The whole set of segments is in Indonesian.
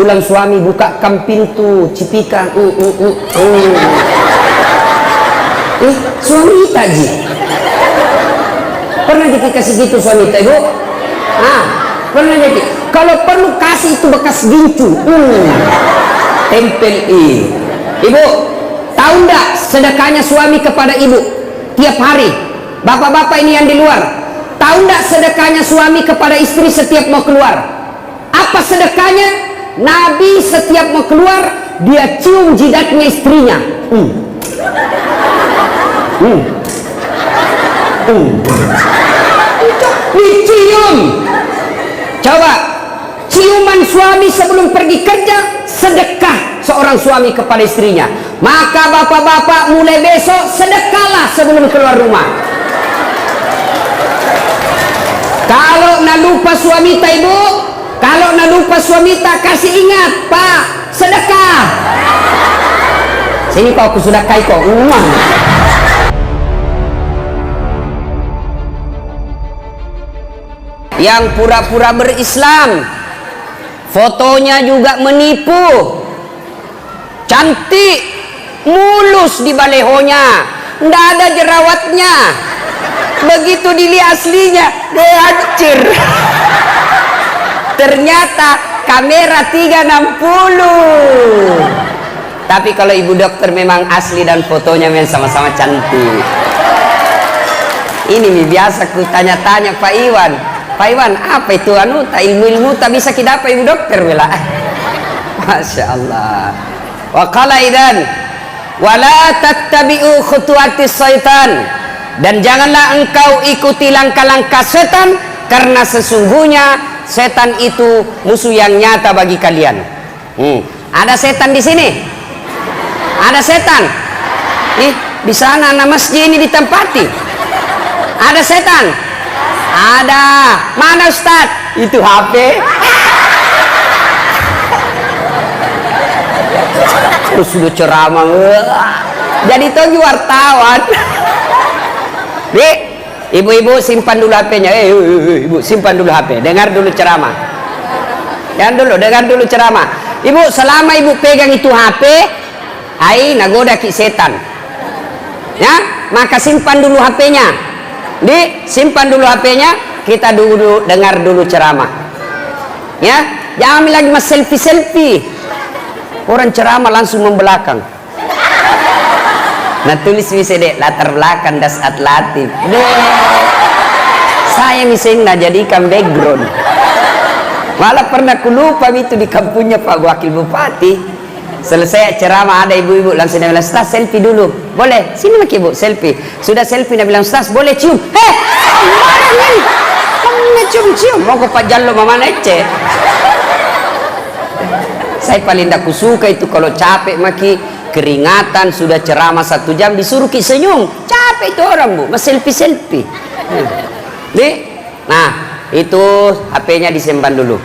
Pulang suami bukakan pintu, cipikan, suami taji. Pernah dikasih gitu suami ibu? Pernah jadi. Kalau perlu kasih itu bekas gincu, tempel ibu. Tahu nggak sedekahnya suami kepada ibu tiap hari? Bapak-bapak ini yang di luar, tahu nggak sedekahnya suami kepada istri setiap mau keluar? Apa sedekahnya? Nabi setiap mau keluar dia cium jidatnya istrinya. Dicium. Coba ciuman suami sebelum pergi kerja sedekah seorang suami kepada istrinya. Maka bapak-bapak mulai besok sedekahlah sebelum keluar rumah. Kalau nak lupa suami ibu, kalau nak lupa suami kasih ingat, Pak, sedekah. Sini kau aku sudah kai kau. Yang pura-pura berislam, fotonya juga menipu, cantik, mulus di balehonya, ndak ada jerawatnya. Begitu dilihat aslinya, dia hancur. Ternyata kamera 360. Tapi kalau ibu dokter memang asli dan fotonya memang sama-sama cantik. Ini biasa ku tanya-tanya Pak Iwan. Pak Iwan, apa itu ilmu-ilmu tak bisa kita dapat ibu dokter bela. Masya Allah. Wa qala idan wala tattabi'u khutuwatis syaitan, dan janganlah engkau ikuti langkah-langkah setan, karena sesungguhnya setan itu musuh yang nyata bagi kalian. Ada setan di sini? Ada setan? Di sana anak masjid ini ditempati. Ada setan? Ada. Mana Ustaz? Itu HP. Terus sudah ceramah. Jadi togi wartawan. Ibu-ibu simpan dulu HP-nya. Ibu simpan dulu HP. Dengar dulu ceramah. Dengar dulu ceramah. Ibu, selama ibu pegang itu HP, nagoda ki setan. Ya, maka simpan dulu HP-nya. Simpan dulu HP-nya, kita dulu dengar dulu ceramah. Ya, jangan lagi mas selfie. Orang ceramah langsung membelakang. Nah tulis bisa deh latar belakang das atlatif. Saya misalnya jadikan background. Malah pernah ku lupa itu di kampungnya Pak Wakil Bupati. Selesai ceramah ada ibu-ibu langsung dia bilang, Ustaz selfie dulu. Boleh? Sini lagi ibu selfie. Sudah selfie dia bilang, Ustaz boleh cium. Mana ini? Kamu cium-cium. Mau ke Pak Jallo mama nece. Saya paling tak suka itu kalau capek maki keringatan sudah ceramah 1 jam disuruh ki senyum. Capek itu orang bu, mas selfie. Nah itu HP-nya disimpan dulu.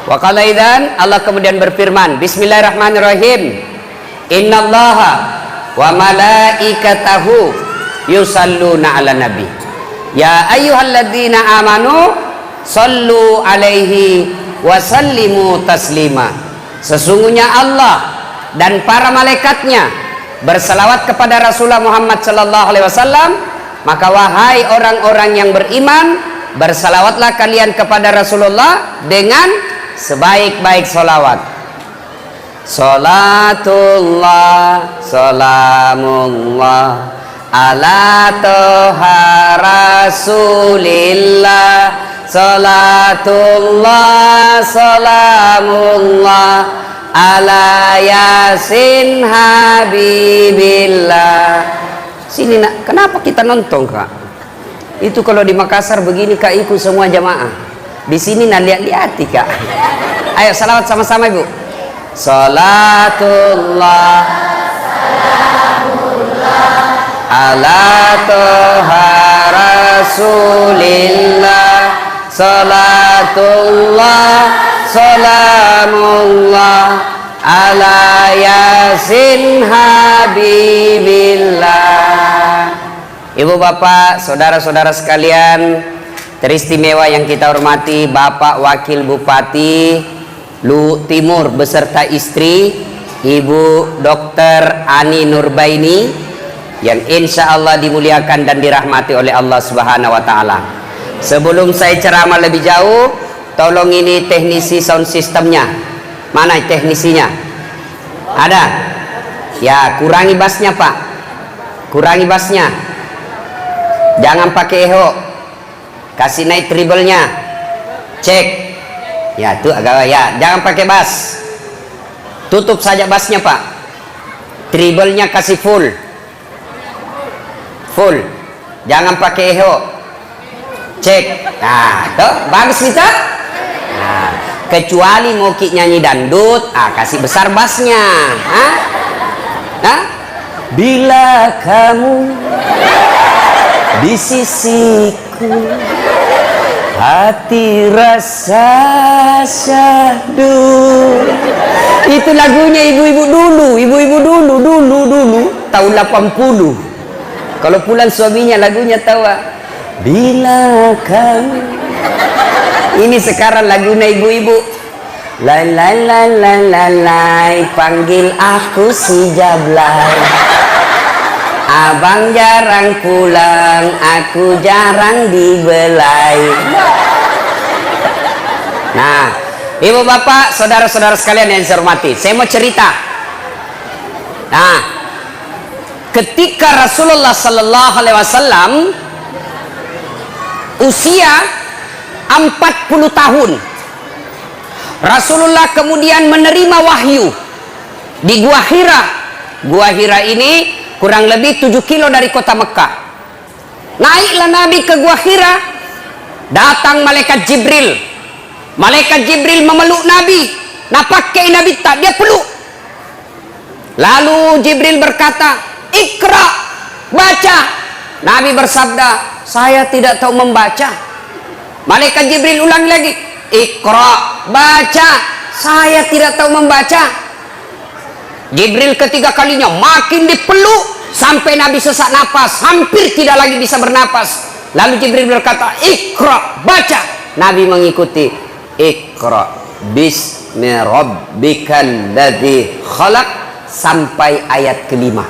Wa qala idzan, Allah kemudian berfirman, Bismillahirrahmanirrahim. Innallaha wa malaikatahu yusalluna 'alan nabi. Ya ayyuhalladzina amanu sallu 'alaihi wa sallimu taslima. Sesungguhnya Allah dan para malaikatnya berselawat kepada Rasulullah Muhammad sallallahu alaihi wasallam, maka wahai orang-orang yang beriman, bersalawatlah kalian kepada Rasulullah dengan sebaik-baik solawat. Salatullah salamullah ala toha rasulillah. Salatullah salamullah ala yasin habibillah. Sini nak, kenapa kita nonton kak? Itu kalau di Makassar begini kak ikut semua jamaah. Di sini nak lihat-lihati kak. Ayo salawat sama-sama ibu. Salatullah salamullah ala toha rasulillah. Salatullah salamullah ala yasin habibillah. Ibu bapak saudara-saudara sekalian teristimewa yang kita hormati, Bapak Wakil Bupati Lu Timur beserta istri Ibu Dr. Ani Nurbaini yang insya Allah dimuliakan dan dirahmati oleh Allah Subhanahu wa Ta'ala. Sebelum saya ceramah lebih jauh, tolong ini teknisi sound systemnya. Mana teknisinya? Ada? Ya, kurangi bassnya Pak. Kurangi bassnya. Jangan pakai echo. Kasih naik treble-nya. Cek. Ya, tuh agak ya. Jangan pakai bass. Tutup saja bassnya Pak. Treble-nya kasih full. Full. Jangan pakai echo. Cek. Nah, tuh bagus nih tuh. Nah, kecuali mau Ki nyanyi dangdut, kasih besar bassnya. Bila kamu di sisiku, hati rasa syahdu. Itu lagunya ibu-ibu dulu tahun 80. Kalau pulang suaminya lagunya tawa. Bila kamu. Ini sekarang lagunya ibu-ibu. Lai lai lai lai lai lai, panggil aku si Jablay. Abang jarang pulang, aku jarang dibelai. Nah, ibu bapak, saudara-saudara sekalian yang saya hormati, saya mau cerita. Nah, ketika Rasulullah Sallallahu Alaihi Wasallam usia 40 tahun, Rasulullah kemudian menerima wahyu di Gua Hira. Gua Hira ini kurang lebih 7 kilo dari kota Mekah. Naiklah Nabi ke Gua Hira. Datang malaikat Jibril. Malaikat Jibril memeluk Nabi. Nah pakai Nabi tak, dia peluk. Lalu Jibril berkata, Iqra, baca. Nabi bersabda, saya tidak tahu membaca. Malaikat Jibril ulang lagi, Iqra, baca. Saya tidak tahu membaca. Jibril ketiga kalinya makin dipeluk sampai Nabi sesak napas, hampir tidak lagi bisa bernapas. Lalu Jibril berkata, Iqra, baca. Nabi mengikuti, Iqra bismi rabbikal ladzi khalaq sampai ayat kelima.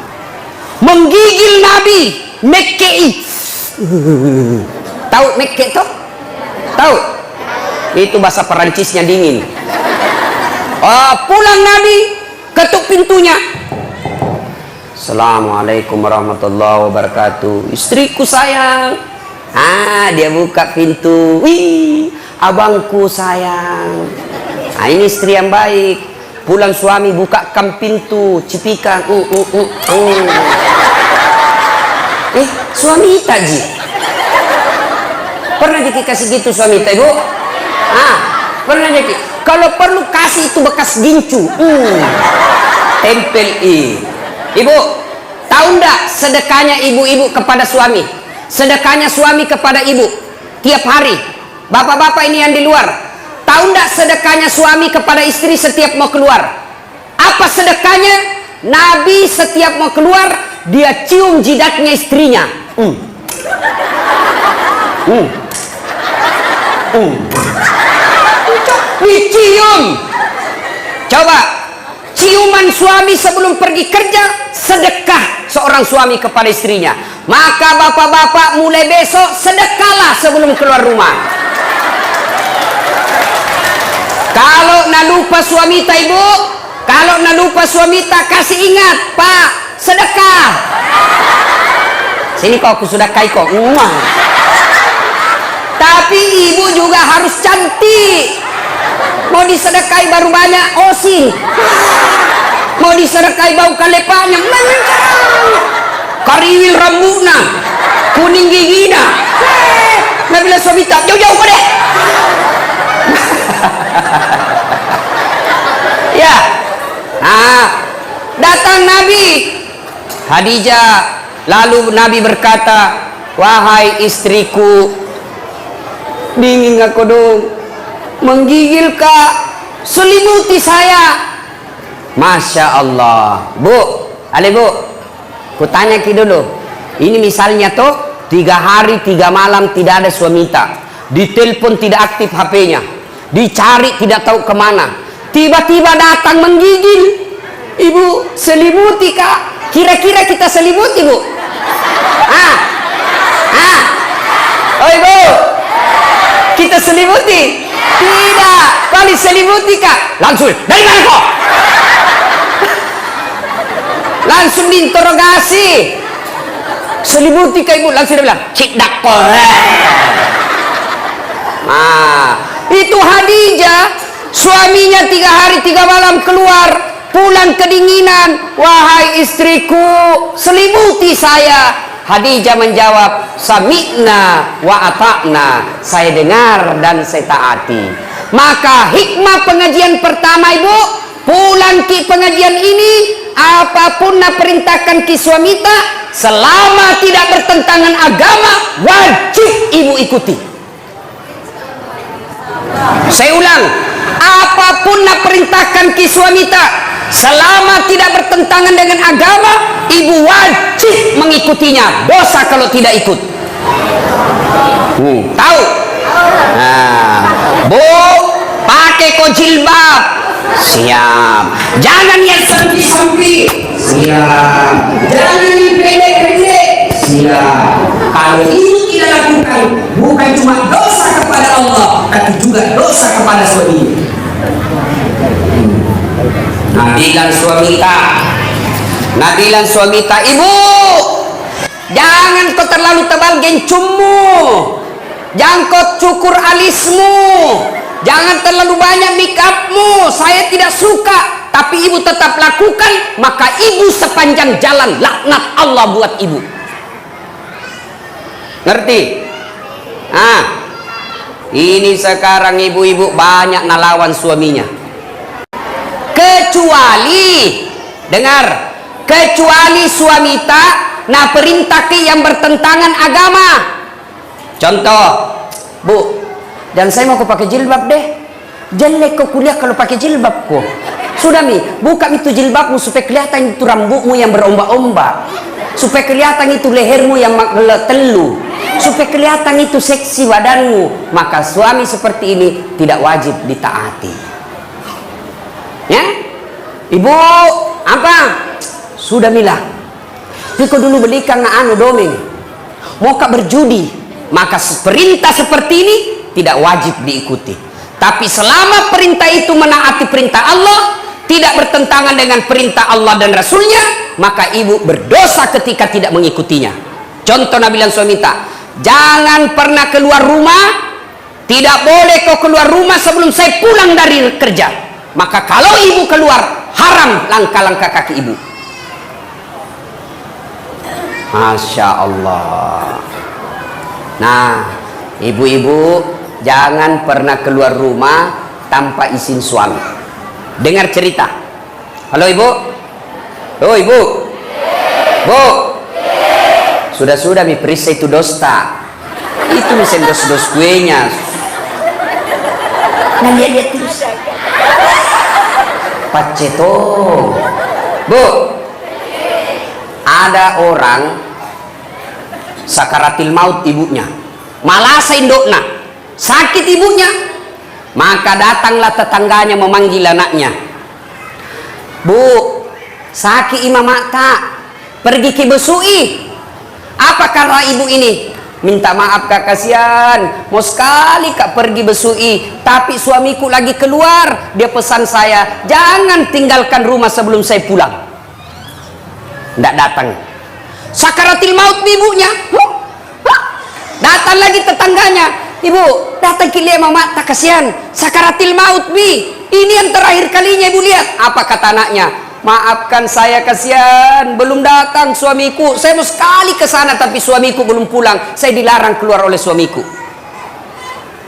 Menggigil Nabi, mekkei. Tahu mekke tuh? Tahu? Itu bahasa Perancisnya dingin. Pulang Nabi, ketuk pintunya. Assalamualaikum warahmatullahi wabarakatuh. Istriku sayang. Dia buka pintu. Wih, abangku sayang. Ini istri yang baik. Pulang suami bukakan pintu, cipikan. Suami Ita ji. Pernah dikasih gitu suami Ita, Ibu? Pernah jadi. Kalau perlu kasih itu bekas gincu. Tempel Ibu, tahu ndak sedekahnya ibu-ibu kepada suami? Sedekahnya suami kepada ibu tiap hari. Bapak-bapak ini yang di luar, tahu ndak sedekahnya suami kepada istri setiap mau keluar? Apa sedekahnya? Nabi setiap mau keluar, dia cium jidatnya istrinya. Dicium. Coba ciuman suami sebelum pergi kerja, sedekah seorang suami kepada istrinya. Maka bapak-bapak mulai besok sedekahlah sebelum keluar rumah. Kalau nak lupa suami ta ibu, kalau nak lupa suami ta, kasih ingat, Pak, sedekah. Sini kau aku sudah kai kok. Tapi ibu juga harus cantik. Mau disedekahi baru banyak osin. Mau disedekahi bau kalepanya kariwil rambutna, kuning gigina. Nah bila suami tak jauh-jauh kau deh. Ya. Datang Nabi Khadijah. Lalu Nabi berkata, wahai istriku, dingin aku dong, menggigil kak, selimuti saya. Masya Allah. Bu, ku tanya ki dulu. Ini misalnya tuh 3 hari 3 malam tidak ada suami tak, ditelepon tidak aktif HP-nya, dicari tidak tahu kemana, tiba-tiba datang menggigil. Ibu selimuti kak, kira-kira kita selimuti bu? Oh ibu, kita selimuti? Tidak, kali selimuti kak. Langsung, dari mana kok? Langsung diinterogasi. Selimuti kak ibu, langsung dia bilang cidak kok. Itu Khadijah, suaminya 3 hari 3 malam keluar, pulang kedinginan. Wahai istriku, selimuti saya. Khadijah menjawab, sami'na wa ata'na, saya dengar dan saya taati. Maka hikmah pengajian pertama ibu, pulang ki pengajian ini, apapun nak perintahkan ki suamita, selama tidak bertentangan agama, wajib ibu ikuti. Saya ulang, apapun nak perintahkan ki suamita, selama tidak bertentangan dengan agama, ibu wajib mengikutinya. Dosa kalau tidak ikut. Tahu? Bu, pakai kok jilbab. Siap. Jangan yang sampi-sampi. Siap. Jangan yang pendek-pendek. Siap. Kalau ibu tidak lakukan, bukan cuma dosa kepada Allah, tapi juga dosa kepada suami. Nadilan suamita, nadilan suamita, ibu, jangan kau terlalu tebal gencummu, jangan kau cukur alismu, jangan terlalu banyak make upmu. Saya tidak suka, tapi ibu tetap lakukan, maka ibu sepanjang jalan laknat Allah buat ibu. Ngerti? Ini sekarang ibu-ibu banyak nalawan suaminya. Kecuali, dengar, kecuali suamita na perintah ki yang bertentangan agama. Contoh, bu, dan saya mau pakai jilbab deh. Jelek kok kuliah kalau pakai jilbab kok. Sudah mi, buka itu jilbabmu supaya kelihatan itu rambutmu yang berombak-ombak, supaya kelihatan itu lehermu yang telu, supaya kelihatan itu seksi badanmu. Maka suami seperti ini tidak wajib ditaati. Ya, ibu, apa? Sudah milah. Piko dulu belikan anu domeng. Mau kak berjudi, maka perintah seperti ini tidak wajib diikuti. Tapi selama perintah itu menaati perintah Allah, tidak bertentangan dengan perintah Allah dan Rasulnya, maka ibu berdosa ketika tidak mengikutinya. Contoh Nabi dan suamita, jangan pernah keluar rumah. Tidak boleh kau keluar rumah sebelum saya pulang dari kerja. Maka kalau ibu keluar, haram langkah-langkah kaki ibu. Masya Allah. Nah, ibu-ibu jangan pernah keluar rumah tanpa izin suami. Dengar cerita. Halo ibu. Oh ibu. Bu. Sudah-sudah mi perisa itu dosta. Itu misalnya dos-dos kuenya. Nah lihat terus. Paceto. Bu, ada orang sakaratil maut ibunya, malasa indokna, sakit ibunya, maka datanglah tetangganya memanggil anaknya. Bu, sakit imam mata, pergi ke besui. Apa kata ibu ini? Minta maaf kak, kasihan, mau sekali kak pergi besui, tapi suamiku lagi keluar. Dia pesan saya, jangan tinggalkan rumah sebelum saya pulang. Tidak datang. Sakaratil maut ibunya. Datang lagi tetangganya, ibu datang ke lihat mama, tak kasihan, sakaratil maut bi. Ini yang terakhir kalinya ibu lihat. Apa kata anaknya? Maafkan saya, kasihan, belum datang suamiku. Saya mau sekali ke sana tapi suamiku belum pulang. Saya dilarang keluar oleh suamiku.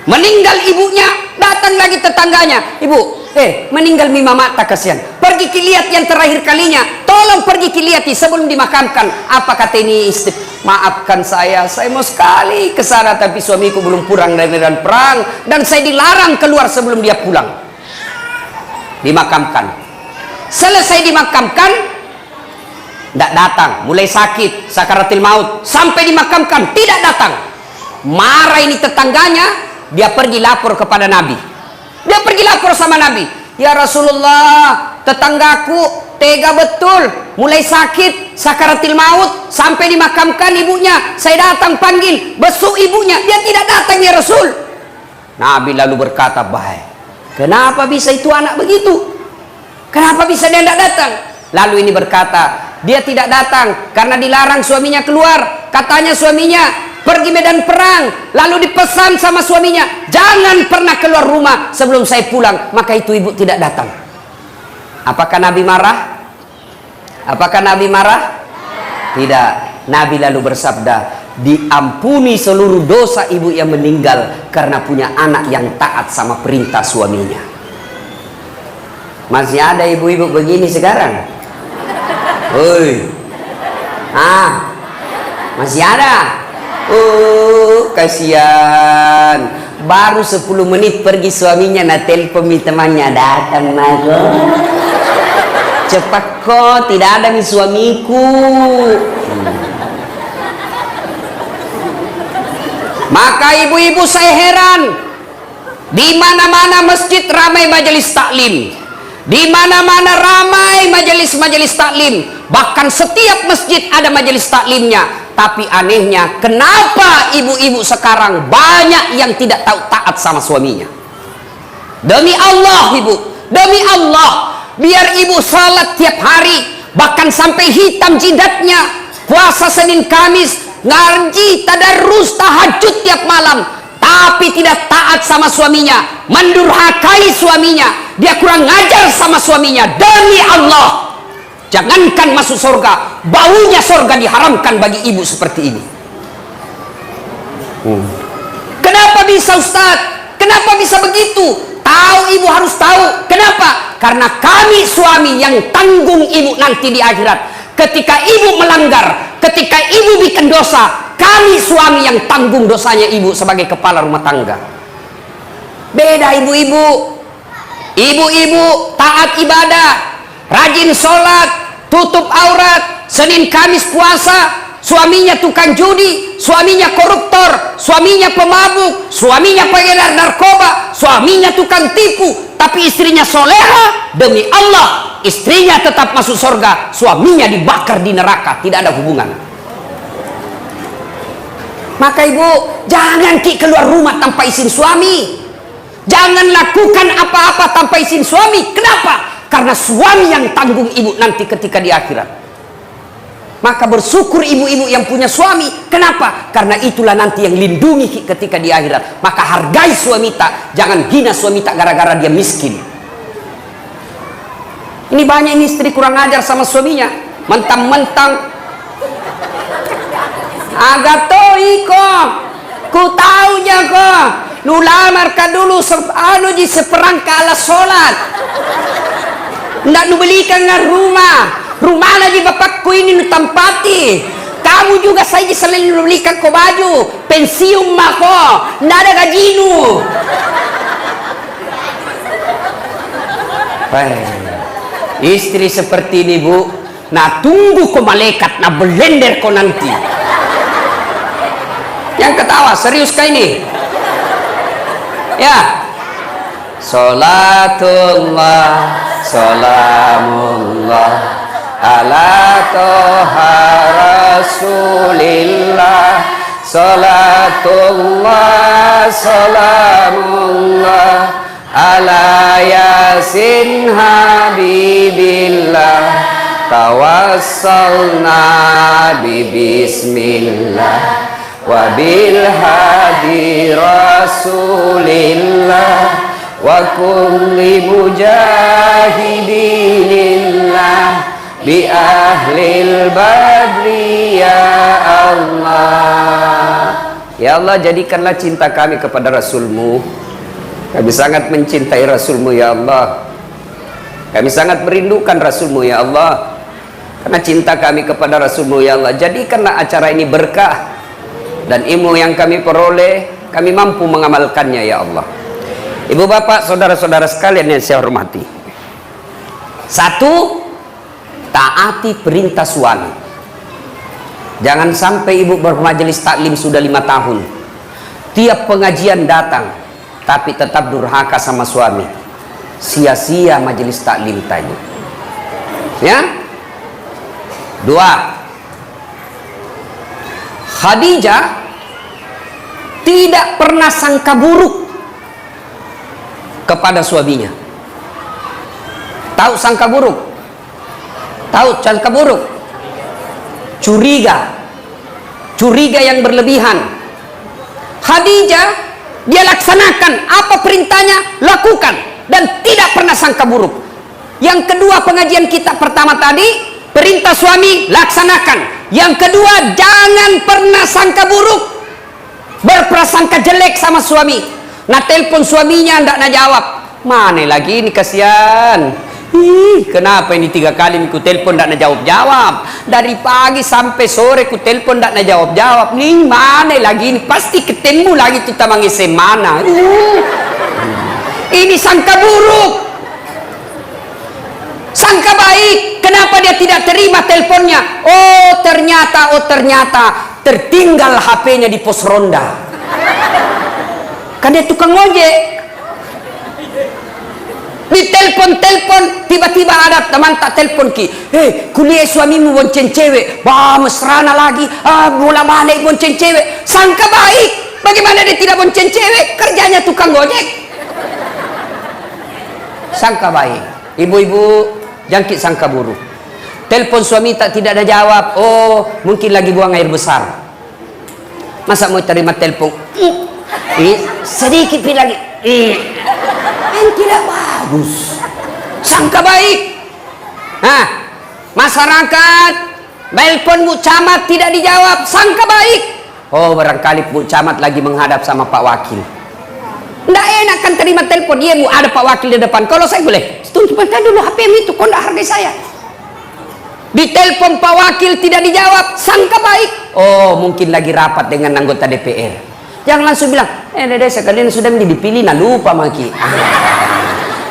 Meninggal ibunya, datang lagi tetangganya. Ibu, meninggal mima mata, kasihan. Pergi lihat yang terakhir kalinya. Tolong pergi lihat sebelum dimakamkan. Apa kata ini istri? Maafkan saya mau sekali ke sana tapi suamiku belum pulang dari medan perang dan saya dilarang keluar sebelum dia pulang. Dimakamkan. Selesai dimakamkan, tidak datang, mulai sakit, sakaratil maut, sampai dimakamkan, tidak datang. Marah ini tetangganya, dia pergi lapor kepada Nabi. Dia pergi lapor sama Nabi. Ya Rasulullah, tetanggaku tega betul, mulai sakit, sakaratil maut, sampai dimakamkan ibunya. Saya datang panggil, besuk ibunya, dia tidak datang ya Rasul. Nabi lalu berkata, baik, kenapa bisa itu anak begitu? Kenapa bisa dia tidak datang? Lalu ini berkata, dia tidak datang karena dilarang suaminya keluar. Katanya suaminya pergi medan perang, lalu dipesan sama suaminya, jangan pernah keluar rumah sebelum saya pulang. Maka itu ibu tidak datang. Apakah Nabi marah? Apakah Nabi marah? Tidak. Nabi lalu bersabda, diampuni seluruh dosa ibu yang meninggal karena punya anak yang taat sama perintah suaminya. Masih ada ibu-ibu begini sekarang? Woi, masih ada? Kasihan, baru 10 menit pergi suaminya, nah telepon temannya, datang nago, cepat kok, tidak ada nih suamiku. Maka ibu-ibu saya heran, di mana-mana masjid ramai majelis taklim, di mana-mana ramai majelis-majelis taklim, bahkan setiap masjid ada majelis taklimnya. Tapi anehnya, kenapa ibu-ibu sekarang banyak yang tidak tahu taat sama suaminya? Demi Allah ibu, demi Allah, biar ibu salat tiap hari, bahkan sampai hitam jidatnya, puasa Senin Kamis, ngaji, tadarus, tahajud tiap malam, tapi tidak taat sama suaminya, mendurhakai suaminya, dia kurang ngajar sama suaminya. Demi Allah, jangankan masuk surga, baunya surga diharamkan bagi ibu seperti ini. Kenapa bisa Ustaz? Kenapa bisa begitu? Tahu, ibu harus tahu. Kenapa? Karena kami suami yang tanggung ibu nanti di akhirat. Ketika ibu melanggar, ketika ibu bikin dosa, kami suami yang tanggung dosanya ibu sebagai kepala rumah tangga. Beda ibu-ibu. Ibu-ibu taat ibadah, rajin sholat, tutup aurat, Senin Kamis puasa. Suaminya tukang judi, suaminya koruptor, suaminya pemabuk, suaminya pengedar narkoba, suaminya tukang tipu, tapi istrinya soleha. Demi Allah, istrinya tetap masuk surga, suaminya dibakar di neraka, tidak ada hubungan. Maka ibu, jangan keluar rumah tanpa izin suami, jangan lakukan apa-apa tanpa izin suami. Kenapa? Karena suami yang tanggung ibu nanti ketika di akhirat. Maka bersyukur ibu-ibu yang punya suami. Kenapa? Karena itulah nanti yang lindungi ketika di akhirat. Maka hargai suami tak, jangan hina suami tak gara-gara dia miskin. Ini banyak istri kurang ajar sama suaminya, mentang-mentang agak toi kok, ku taunya kok, nu lamar ka dulu anu di seperangka alas sholat, ndak nu belikan rumah. Rumah lagi bapakku ini nu tempati. Kamu juga saya selain belikan ko baju, pensiun mako, ndak ada gaji nu. Istri seperti ini bu, nah tunggu ko malaikat na belender ko nanti. Yang ketawa serius kah ini? Ya. Salatullah, salamullah ala toha rasulillah. Salatullah, salamullah ala yasin habibillah. Tawassalna bismillah wa bil hadi rasulillah wa kulli mujahidinillah bi ahlil badri ya Allah. Ya Allah, jadikanlah cinta kami kepada Rasulmu. Kami sangat mencintai Rasulmu ya Allah. Kami sangat merindukan Rasulmu ya Allah. Karena cinta kami kepada Rasulmu ya Allah, jadikanlah acara ini berkah, dan ilmu yang kami peroleh kami mampu mengamalkannya ya Allah. Ibu bapak saudara-saudara sekalian yang saya hormati, satu, taati perintah suami. Jangan sampai ibu bermajelis taklim sudah 5 tahun, tiap pengajian datang tapi tetap durhaka sama suami. sia-sia majelis taklim tadi. Ya. 2. Khadijah tidak pernah sangka buruk kepada suaminya. Tahu sangka buruk? Tahu sangka buruk? Curiga. Curiga yang berlebihan. Khadijah, dia laksanakan apa perintahnya, lakukan, dan tidak pernah sangka buruk. Yang kedua, pengajian kita pertama tadi, perintah suami laksanakan. Yang kedua, jangan pernah sangka buruk, berprasangka jelek sama suami. Nah, telepon suaminya ndak nak jawab. Mana lagi ini, kasihan. Kenapa ini 3 kali ku telepon ndak nak jawab-jawab? Dari pagi sampai sore ku telepon ndak nak jawab-jawab. Nih mana lagi ini? Pasti ketemu lagi tuh tamang mana. Ini sangka buruk. Sangka baik. Kenapa dia tidak terima teleponnya? Oh ternyata tertinggal HP-nya di pos ronda. Kan dia tukang ojek. Di telepon, tiba-tiba ada teman tak telepon ki. Kuliah suamimu bonceng cewek. Bah, mesrana lagi. Bola balik bonceng cewek. Sangka baik. Bagaimana dia tidak bonceng cewek? Kerjanya tukang gojek. Sangka baik. Ibu-ibu, jangkit sangka buruk. Telepon suami tidak ada jawab. Oh, mungkin lagi buang air besar. Masa mau terima telepon? Sedikit lagi. Yang tidak bagus. Sangka baik. Nah, masyarakat telepon Bu Camat tidak dijawab, sangka baik. Oh, barangkali Bu Camat lagi menghadap sama Pak Wakil. Nggak enak kan terima telepon. Iya Bu, ada Pak Wakil di depan. Kalau saya boleh, tunjukkan dulu HP itu, kok nggak hargai saya. Di telepon Pak Wakil tidak dijawab, sangka baik. Oh, mungkin lagi rapat dengan anggota DPR. Jangan langsung bilang, dede sekalian sudah dipilih, nah lupa maki.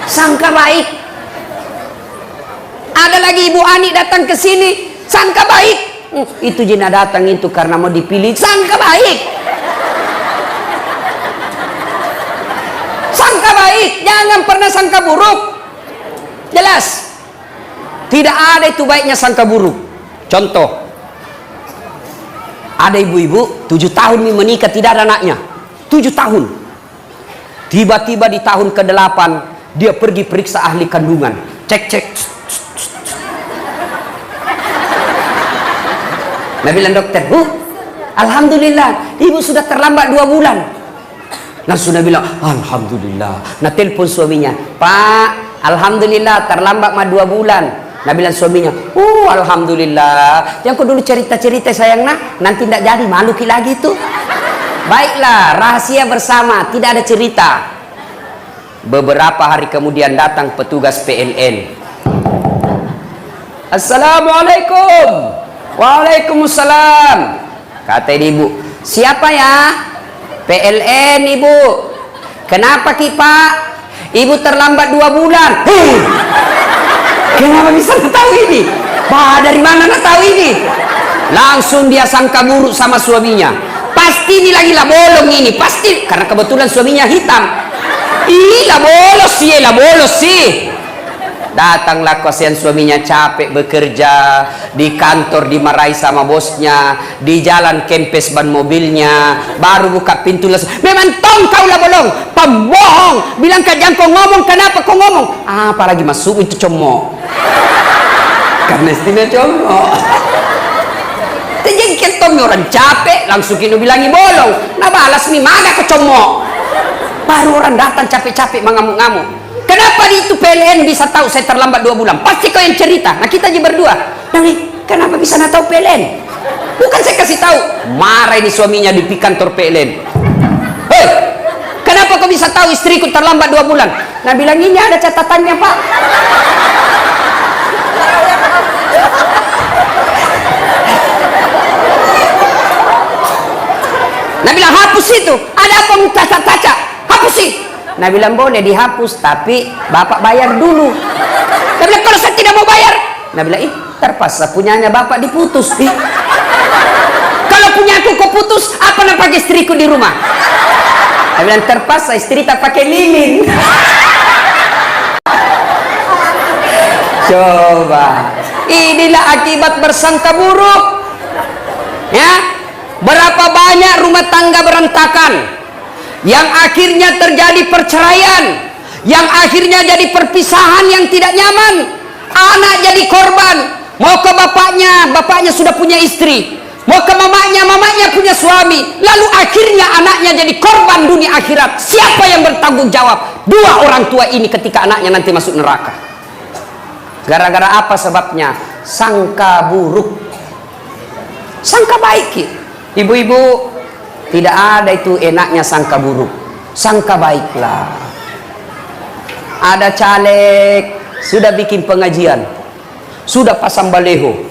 Sangka baik. Ada lagi Ibu Ani datang ke sini, sangka baik. Itu Jina datang itu karena mau dipilih, sangka baik. Sangka baik, jangan pernah sangka buruk. Jelas. Tidak ada itu baiknya sangka buruk. Contoh. Ada ibu-ibu 7 tahun menikah tidak ada anaknya. 7 tahun. Tiba-tiba di tahun ke-8 dia pergi periksa ahli kandungan. Cek. Nah bilang dokter, alhamdulillah ibu sudah terlambat 2 bulan. Nah sudah bilang alhamdulillah. Nah telepon suaminya, Pak, alhamdulillah terlambat 2 bulan. Nah bilang suaminya, alhamdulillah. Yang kau dulu cerita-cerita sayang nanti tidak jadi, malu lagi tuh. Baiklah, rahasia bersama, tidak ada cerita. Beberapa hari kemudian datang petugas PLN. Assalamualaikum. Waalaikumsalam. Kata ibu, siapa ya? PLN ibu. Kenapa ki Pak? Ibu terlambat 2 bulan. Kenapa bisa tahu ini? Bah, dari mana nak tahu ini? Langsung dia sangka buruk sama suaminya. Pasti ini lagi lah bolong ini, pasti karena kebetulan suaminya hitam. Lah bolos sih. Datanglah kasihan suaminya capek bekerja di kantor, dimarahi sama bosnya, di jalan kempes ban mobilnya, baru buka pintu langsung. Memang tong kau lah bolong, pembohong. Bilang jangan kau ngomong, kenapa kau ngomong? Apalagi masuk itu comok. Karena istimewa comok. Terjengkel tong orang capek, langsung kini bilangi bolong. Nah balas nih mana ke comok. Baru orang datang capek-capek mengamuk-ngamuk. Kenapa di itu PLN bisa tahu saya terlambat 2 bulan? Pasti kau yang cerita. Nah kita aja berdua. Kenapa bisa nak tahu PLN? Bukan saya kasih tahu. Marah ini suaminya di kantor PLN. Hei, kenapa kau bisa tahu istriku terlambat 2 bulan? Nah bilang ini ada catatannya Pak. Nah bilang hapus itu. Ada apa kaca-kaca? Hapus sih. Nah bilang boleh dihapus, tapi bapak bayar dulu. Nah bilang kalau saya tidak mau bayar. Nah bilang terpaksa punyanya bapak diputus. Kalau punya aku kau putus, apa nak pakai istriku di rumah? Nah bilang terpaksa istri tak pakai lilin. Coba, inilah akibat bersangka buruk. Ya, berapa banyak rumah tangga berantakan, yang akhirnya terjadi perceraian, yang akhirnya jadi perpisahan yang tidak nyaman. Anak jadi korban, mau ke bapaknya, bapaknya sudah punya istri, mau ke mamanya, mamanya punya suami, lalu akhirnya anaknya jadi korban dunia akhirat. Siapa yang bertanggung jawab? Dua orang tua ini ketika anaknya nanti masuk neraka. Gara-gara apa sebabnya? Sangka buruk, sangka baik. Ibu-ibu, tidak ada itu enaknya sangka buruk, sangka baiklah. Ada caleg sudah bikin pengajian, sudah pasang baleho,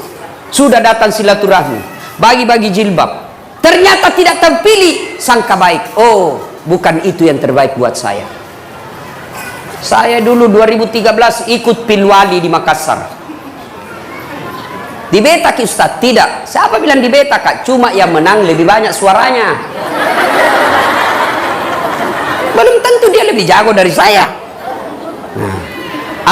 sudah datang silaturahmi, bagi-bagi jilbab, ternyata tidak terpilih. Sangka baik, oh bukan itu yang terbaik buat saya. Saya dulu 2013 ikut Pilwali di Makassar. Dibetak Ustaz? Tidak. Siapa bilang dibetak Kak? Cuma yang menang lebih banyak suaranya. Belum tentu dia lebih jago dari saya. Nah,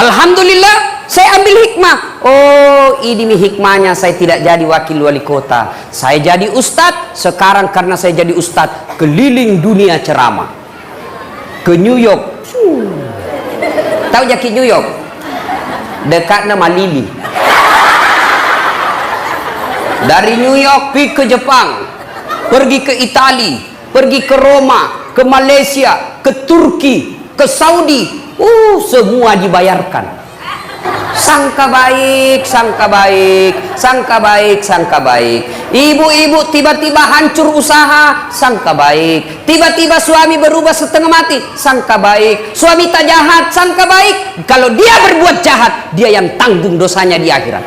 alhamdulillah saya ambil hikmah. Oh, ini hikmahnya saya tidak jadi wakil wali kota. Saya jadi ustadz. Sekarang karena saya jadi ustadz, keliling dunia ceramah. Ke New York. Tahu jaki New York? Dekat nama Lili. Dari New York pergi ke Jepang, pergi ke Italia, pergi ke Roma, ke Malaysia, ke Turki, ke Saudi. Semua dibayarkan. Sangka baik, sangka baik, sangka baik, sangka baik. Ibu-ibu tiba-tiba hancur usaha, sangka baik. Tiba-tiba suami berubah setengah mati, sangka baik. Suami tak jahat, sangka baik. Kalau dia berbuat jahat, dia yang tanggung dosanya di akhirat.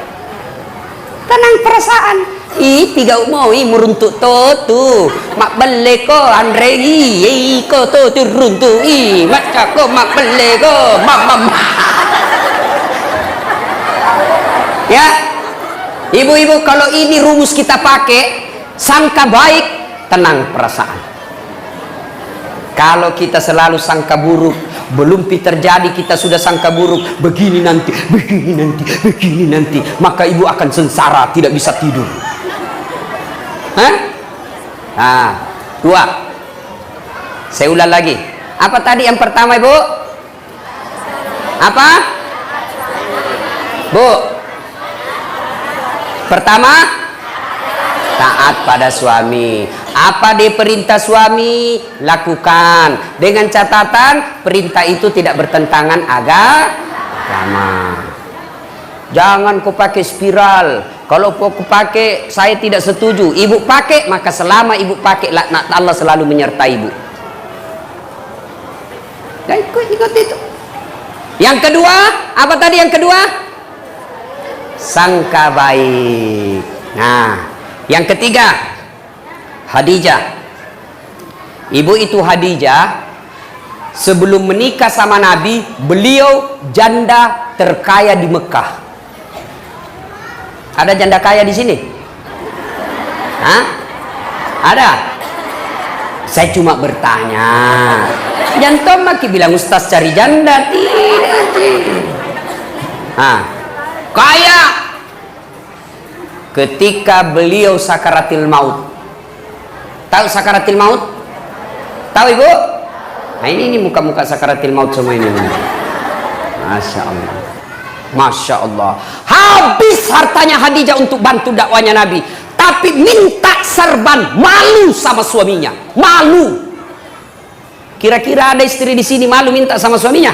Tenang perasaan. Tiga mau meruntuk tu mak bele ko Andre ko tu runtuk mak ko mak bele ko mama. Ya, ibu-ibu, kalau ini rumus kita pakai, sangka baik, tenang perasaan. Kalau kita selalu sangka buruk, belum terjadi kita sudah sangka buruk, begini nanti, begini nanti, begini nanti, maka ibu akan sengsara, tidak bisa tidur. Hah? Nah, dua. Saya ulang lagi. Apa tadi yang pertama, Ibu? Apa? Bu? Pertama, taat pada suami. Apa dia perintah suami, lakukan. Dengan catatan, perintah itu tidak bertentangan agama. Jangan kau pakai spiral. Kalau kau pakai, saya tidak setuju. Ibu pakai, maka selama ibu pakai, laknat Allah selalu menyertai ibu. Dan ikut itu. Yang kedua, apa tadi yang kedua? Sangka baik. Nah, yang ketiga, Khadijah. Ibu itu Khadijah, sebelum menikah sama Nabi, beliau janda terkaya di Mekah. Ada janda kaya di sini? Hah? Ada? Saya cuma bertanya. Jangan maki bilang Ustaz cari janda. Tidak. Kaya. Ketika beliau sakaratil maut. Tahu sakaratil maut? Tahu Ibu? Nah ini muka-muka sakaratil maut semua ini. Masya Allah. Masya Allah. Habis hartanya Khadijah untuk bantu dakwanya Nabi, tapi minta serban, malu sama suaminya, malu. Kira-kira ada istri di sini malu minta sama suaminya?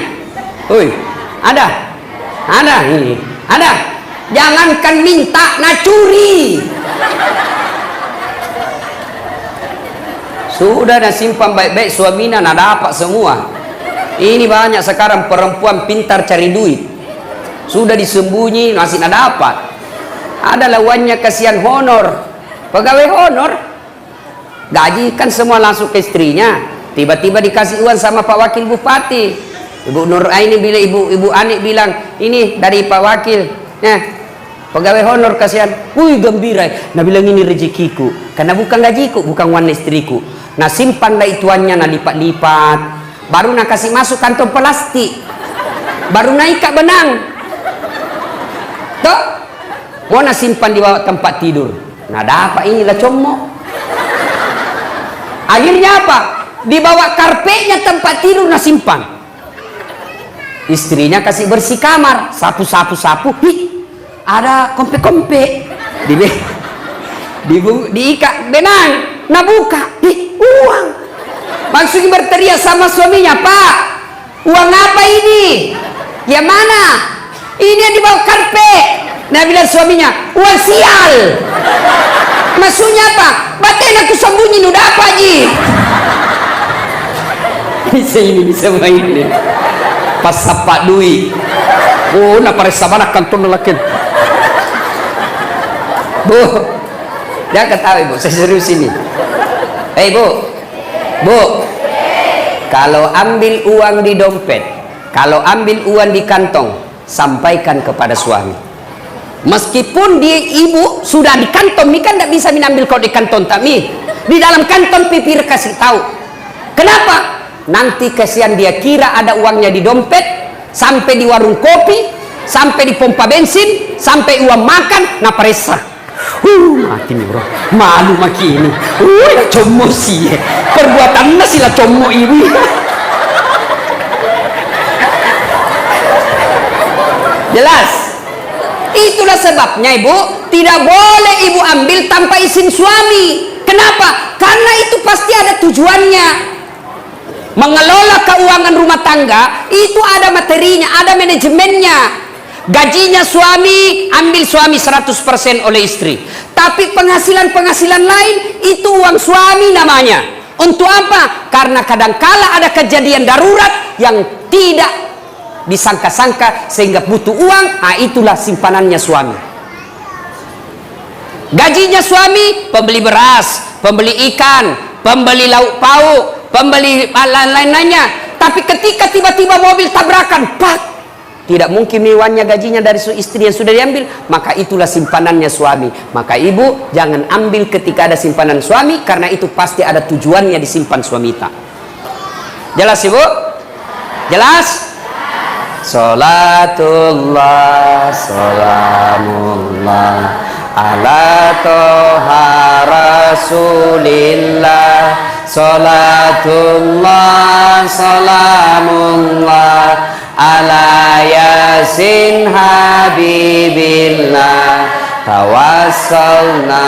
Ada? Ada ini? Ada? Jangankan minta, nak curi. Sudah nak simpan baik-baik suaminya, nak dapat semua. Ini banyak sekarang perempuan pintar cari duit. Sudah disembunyi, masih nak dapat. Ada lawannya kasihan honor, pegawai honor, gaji kan semua langsung ke istrinya. Tiba-tiba dikasih uang sama Pak Wakil Bupati. Ibu Nur Aini bilang, Ibu Anik bilang, ini dari Pak Wakil. Nah, pegawai honor kasihan. Wih gembira. Nah bilang ini rezekiku, karena bukan gajiku, bukan uang istriku. Nah simpanlah ituannya, nah lipat-lipat. Baru nak kasih masuk kantong plastik. Baru naik kak benang. mau na simpan di bawah tempat tidur. Nah dapat inilah commo. Akhirnya apa? Di bawah karpetnya tempat tidur na simpan. Istrinya kasih bersih kamar, sapu. Ih, ada kompe-kompe. Diikat benang, nah buka, ih, uang. Maksudnya berteriak sama suaminya, Pak, uang apa ini? Ya mana? Ini yang di bawah karpet. Nah bilang suaminya, uang sial. Maksudnya apa? Batin aku sembunyi, udah apa Ji? Bisa main ini. Pas sapak duit. Oh, na pare sabana kanton lelakin. Bu, dia ketawa ibu, saya serius ini. Bu, kalau ambil uang di dompet, kalau ambil uang di kantong, sampaikan kepada suami. Meskipun dia ibu sudah di kantong, ini kan tidak bisa mengambil kalau di kantong tapi di dalam kantong pipir kasih tahu. Kenapa? Nanti kesian dia kira ada uangnya di dompet, sampai di warung kopi, sampai di pompa bensin, sampai uang makan, nah peresa. Mati nih bro, malu maki ini. Ya commo sih, perbuatannya sih lah commo ibu. Jelas? Itulah sebabnya ibu, tidak boleh ibu ambil tanpa izin suami. Kenapa? Karena itu pasti ada tujuannya. Mengelola keuangan rumah tangga itu ada materinya, ada manajemennya. Gajinya suami, ambil suami 100% oleh istri. Tapi penghasilan lain itu uang suami namanya. Untuk apa? Karena kadangkala ada kejadian darurat yang tidak disangka-sangka sehingga butuh uang, itulah simpanannya suami. Gajinya suami, pembeli beras, pembeli ikan, pembeli lauk pauk, pembeli lain-lainnya. Tapi ketika tiba-tiba mobil tabrakan, pak, tidak mungkin uangnya gajinya dari istri yang sudah diambil, maka itulah simpanannya suami. Maka ibu jangan ambil ketika ada simpanan suami, karena itu pasti ada tujuannya disimpan suami tak. Jelas ibu? Jelas? Salatullah salamullah ala toha rasulillah. Salatullah salamullah ala yasin habibillah. Tawassalna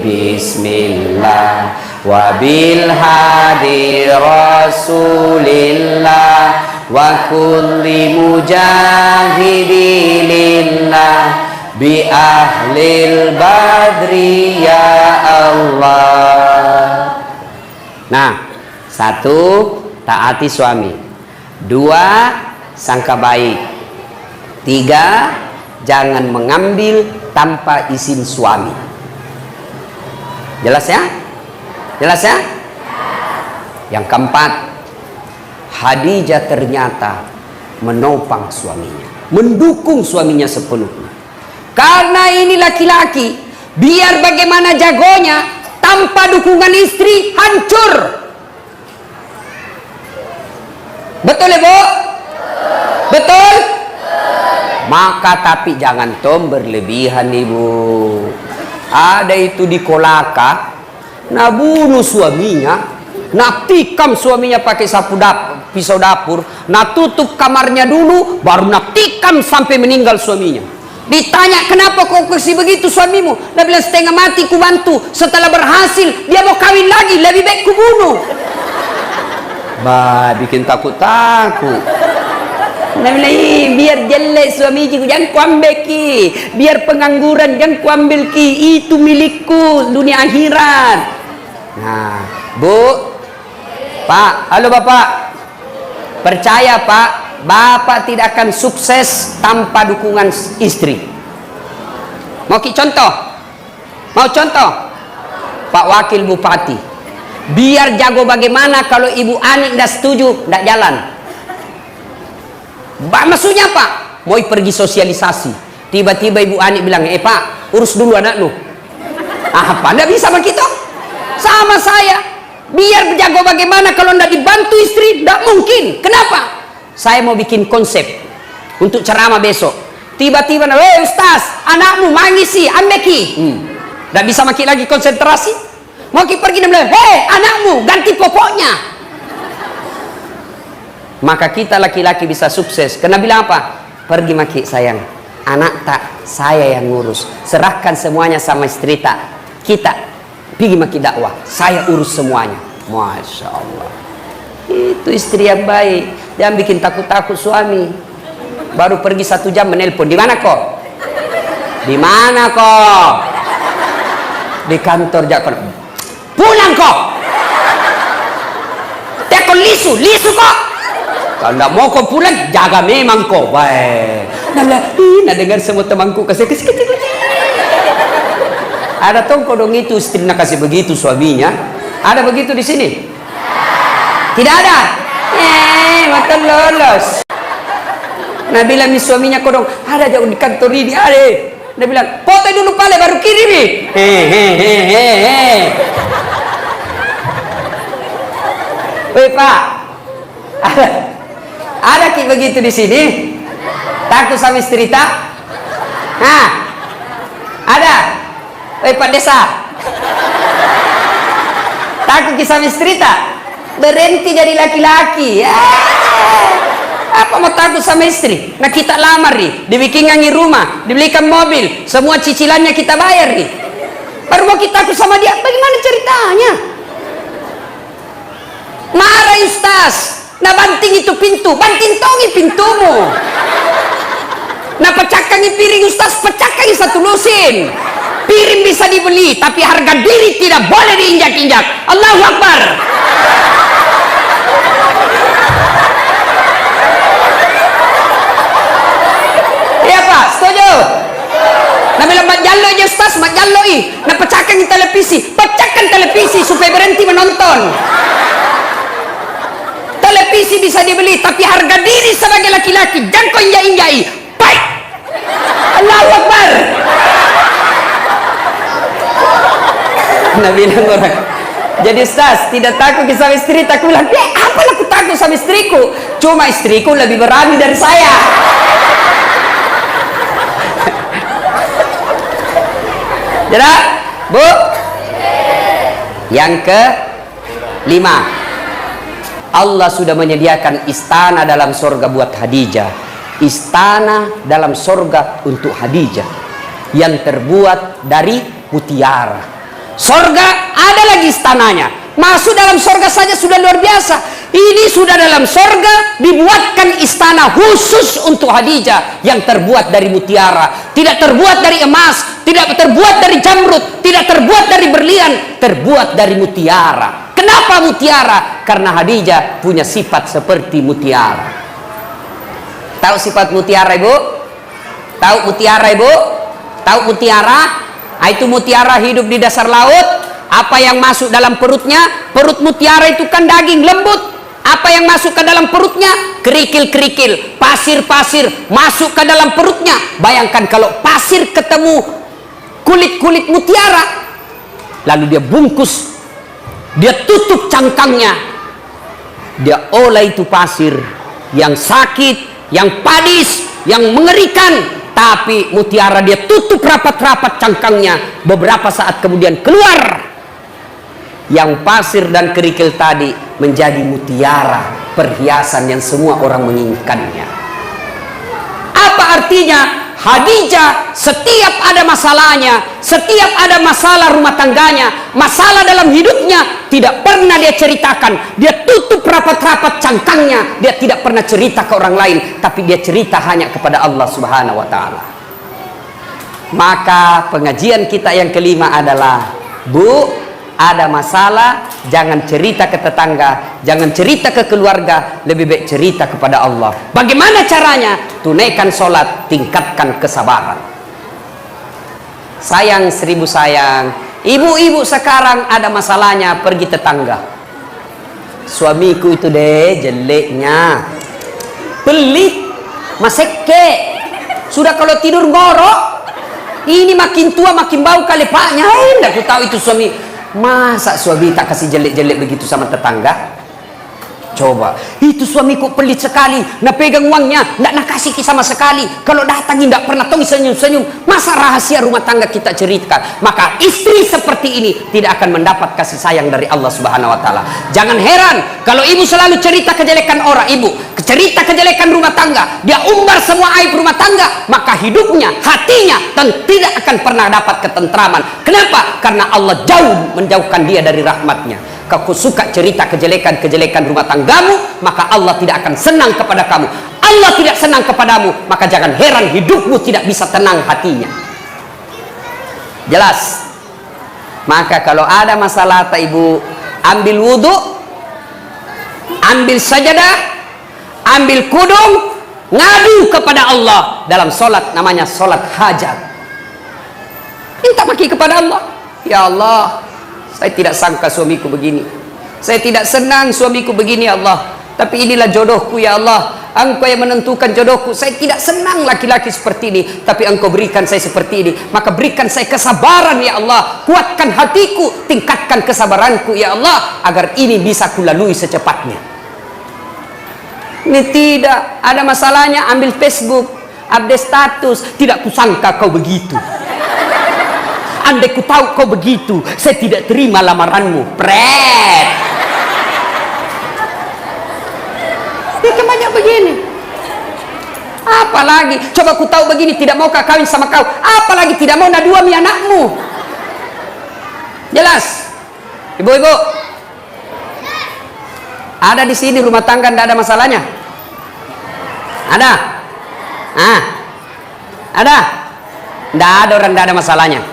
bismillah wa bil hadi rasulillah wa kulli mujahidilillah bi ahlil badri ya Allah. Nah, 1, taati suami. 2, sangka baik. 3, jangan mengambil tanpa izin suami. Jelas ya? Jelas ya? Yang keempat, Khadijah ternyata menopang suaminya, mendukung suaminya sepenuhnya. Karena ini laki-laki, biar bagaimana jagonya, tanpa dukungan istri hancur. Betul ya bu? Betul? Maka tapi jangan tom berlebihan ibu. Ada itu di Kolaka, nah bunuh suaminya, nah tikam suaminya pakai pisau dapur, nah tutup kamarnya dulu, baru nah tikam sampai meninggal suaminya. Ditanya, kenapa kau kasih begitu suamimu? Dia bilang, setengah mati ku bantu, setelah berhasil dia mau kawin lagi, lebih baik ku bunuh. Bah, bikin takut-takut. Dia bilang, biar jelek suami ku, jangan ku ambil ki, biar pengangguran jangan ku ambil ki, itu milikku dunia akhirat. Nah bu, pak, halo bapak, percaya pak, bapak tidak akan sukses tanpa dukungan istri. Mau ki contoh? Mau contoh? Pak Wakil Bupati, biar jago bagaimana kalau Ibu Ani tidak setuju, tidak jalan. Maksudnya apa? Mau pergi sosialisasi, tiba-tiba Ibu Ani bilang, pak, urus dulu anak lu. Apa? Tidak bisa begitu? Sama saya, biar jago bagaimana kalau tidak dibantu istri, tidak mungkin. Kenapa? Saya mau bikin konsep untuk ceramah besok. Tiba-tiba, Ustaz, anakmu mangisi, ambeki. Nggak bisa maki lagi konsentrasi. Mau pergi dan bilang, anakmu, ganti popoknya. Maka kita laki-laki bisa sukses. Karena bilang apa? Pergi maki sayang. Anak tak, saya yang ngurus. Serahkan semuanya sama istri tak. Kita pergi maki dakwah. Saya urus semuanya. Masya Allah. Itu istri yang baik. Jangan bikin takut-takut suami. Baru pergi 1 jam menelpon. Di mana kok? Di mana kok? Di kantor jakon. Pulang kok. Tekon lisu kok. Kalau nggak mau kok pulang, jaga memang kok. Baik. Nah dengar semua temanku kasih. Ada tongko dong itu istri nak kasih begitu suaminya. Ada begitu di sini? Tidak ada. Makan lolos. Nah bilang nih suaminya kodong, ada jauh di kantor ini, ada. Dia bilang, foto dulu pale baru kirim nih. Woi Pak, ada kayak begitu di sini? Takut sama istri tak? Hah? Ada? Woi Pak Desa, takut sama istri tak? Berhenti jadi laki-laki. Apa mau takut sama istri? Nah kita lamar nih, dibikinkan rumah, dibelikan mobil, semua cicilannya kita bayar nih. Baru mau kita takut sama dia, bagaimana ceritanya? Marah Ustaz, nah banting itu pintu, banting tongi pintumu. Nah pecahkannya piring Ustaz, pecahkannya 1 lusin. Piring bisa dibeli, tapi harga diri tidak boleh diinjak-injak. Allahu Akbar. Iya Pak, setuju? Nah bilang mak jallo aja Ustaz, mak jallo nah pecahkan televisi, pecahkan televisi supaya berhenti menonton. Televisi bisa dibeli, tapi harga diri sebagai laki-laki jangan kau injak-injai. Baik. Allahu Akbar. Nah bilang orang, jadi Ustaz tidak takut sama istri, takut bilang, apa aku takut sama istriku? Cuma istriku lebih berani dari saya. Jadi, Bu, yang ke-5, Allah sudah menyediakan istana dalam surga buat Khadijah. Istana dalam surga untuk Khadijah yang terbuat dari mutiara. Surga ada lagi istananya. Masuk dalam surga saja sudah luar biasa. Ini sudah dalam surga dibuatkan istana khusus untuk Khadijah yang terbuat dari mutiara, tidak terbuat dari emas, tidak terbuat dari jamrud, tidak terbuat dari berlian, terbuat dari mutiara. Kenapa mutiara? Karena Khadijah punya sifat seperti mutiara. Tahu sifat mutiara Ibu? Tahu mutiara Ibu? Tahu mutiara? Itu mutiara hidup di dasar laut. Apa yang masuk dalam perutnya? Perut mutiara itu kan daging lembut. Apa yang masuk ke dalam perutnya? Kerikil-kerikil, pasir-pasir masuk ke dalam perutnya. Bayangkan kalau pasir ketemu kulit-kulit mutiara, lalu dia bungkus, dia tutup cangkangnya, dia olah itu pasir yang sakit, yang padis, yang mengerikan, tapi mutiara dia tutup rapat-rapat cangkangnya. Beberapa saat kemudian keluar yang pasir dan kerikil tadi menjadi mutiara, perhiasan yang semua orang menginginkannya. Apa artinya? Khadijah setiap ada masalahnya, setiap ada masalah rumah tangganya, masalah dalam hidupnya, tidak pernah dia ceritakan. Dia tutup rapat-rapat cangkangnya. Dia tidak pernah cerita ke orang lain, tapi dia cerita hanya kepada Allah Subhanahu wa Ta'ala. Maka pengajian kita yang kelima adalah, Bu, ada masalah jangan cerita ke tetangga, jangan cerita ke keluarga, lebih baik cerita kepada Allah. Bagaimana caranya? Tunaikan sholat, tingkatkan kesabaran. Sayang 1000 sayang, ibu-ibu sekarang ada masalahnya pergi tetangga. Suamiku itu deh jeleknya, pelit, maseke, sudah kalau tidur ngorok, ini makin tua makin bau kali paknya. Enggak aku tahu itu suami. Masa suami tak kasih jelek-jelek begitu sama tetangga? Coba, itu suamiku pelit sekali, nak pegang uangnya, nak kasih sama sekali. Kalau datang tidak pernah tong senyum-senyum. Masa rahasia rumah tangga kita ceritakan? Maka istri seperti ini tidak akan mendapat kasih sayang dari Allah Subhanahu Wa Taala. Jangan heran kalau ibu selalu cerita kejelekan orang, ibu cerita kejelekan rumah tangga, dia umbar semua aib rumah tangga, maka hidupnya, hatinya tidak akan pernah dapat ketentraman. Kenapa? Karena Allah menjauhkan dia dari rahmatnya. Kau suka cerita kejelekan rumah tanggamu, maka Allah tidak akan senang kepada kamu. Allah tidak senang kepadamu, maka jangan heran hidupmu tidak bisa tenang hatinya. Jelas? Maka kalau ada masalah, ibu ambil wudhu, ambil sajadah, ambil kudung, ngadu kepada Allah dalam solat, namanya solat hajat. Minta maki kepada Allah, ya Allah, saya tidak sangka suamiku begini, saya tidak senang suamiku begini ya Allah, tapi inilah jodohku ya Allah, Engkau yang menentukan jodohku. Saya tidak senang laki-laki seperti ini, tapi Engkau berikan saya seperti ini, maka berikan saya kesabaran ya Allah, kuatkan hatiku, tingkatkan kesabaranku ya Allah, agar ini bisa kulalui secepatnya. Ini tidak ada masalahnya, ambil Facebook, update status, tidak kusangka kau begitu. Andai ku tahu kau begitu, saya tidak terima lamaranmu. Pret. Dia banyak begini. Apalagi, coba ku tahu begini, tidak mau kawin sama kau. Apalagi tidak mau naduami anakmu. Jelas? Ibu-ibu, ada di sini rumah tangga tidak ada masalahnya? Ada? Ada? Tidak ada orang tidak ada masalahnya.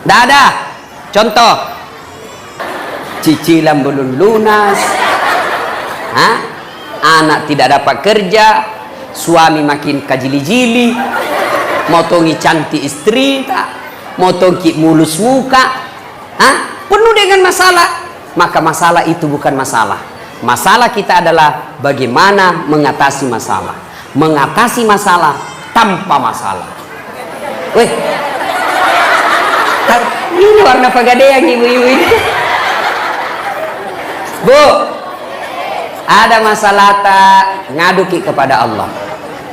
Tidak ada. Contoh, cicilan belum lunas, anak tidak dapat kerja, suami makin kajili-jili, motongi cantik istri, motongi mulus muka, penuh dengan masalah. Maka masalah itu bukan masalah. Masalah kita adalah bagaimana mengatasi masalah. Mengatasi masalah tanpa masalah. Weh, ini warna pegadaian ibu-ibu ini. Bu, ada masalah tak, ngaduki kepada Allah.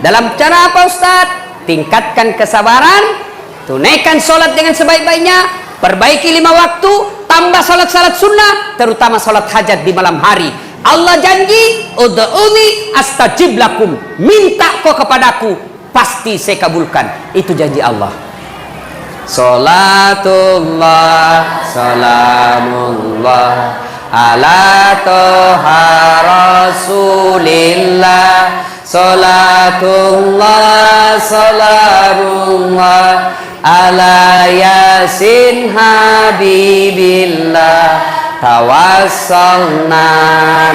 Dalam cara apa Ustaz? Tingkatkan kesabaran, tunaikan sholat dengan sebaik-baiknya, perbaiki 5 waktu, tambah sholat-sholat sunnah, terutama sholat hajat di malam hari. Allah janji, ud'uni astajib lakum, minta kau kepadaku, pasti saya kabulkan. Itu janji Allah. Salatullah, salamullah ala toha rasulillah. Salatullah, salamullah ala yasin habibillah. Tawassalna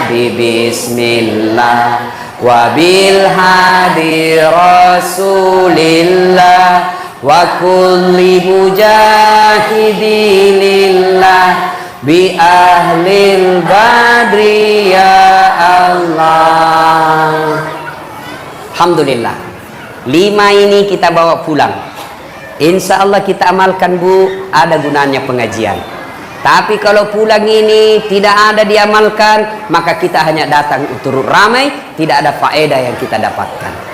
bismillah wa bil hadi rasulillah wa kulli mujahidilillah bi ahlil badri ya Allah. Alhamdulillah, 5 ini kita bawa pulang. Insya Allah kita amalkan Bu, ada gunanya pengajian. Tapi kalau pulang ini tidak ada diamalkan, maka kita hanya datang turut ramai, tidak ada faedah yang kita dapatkan.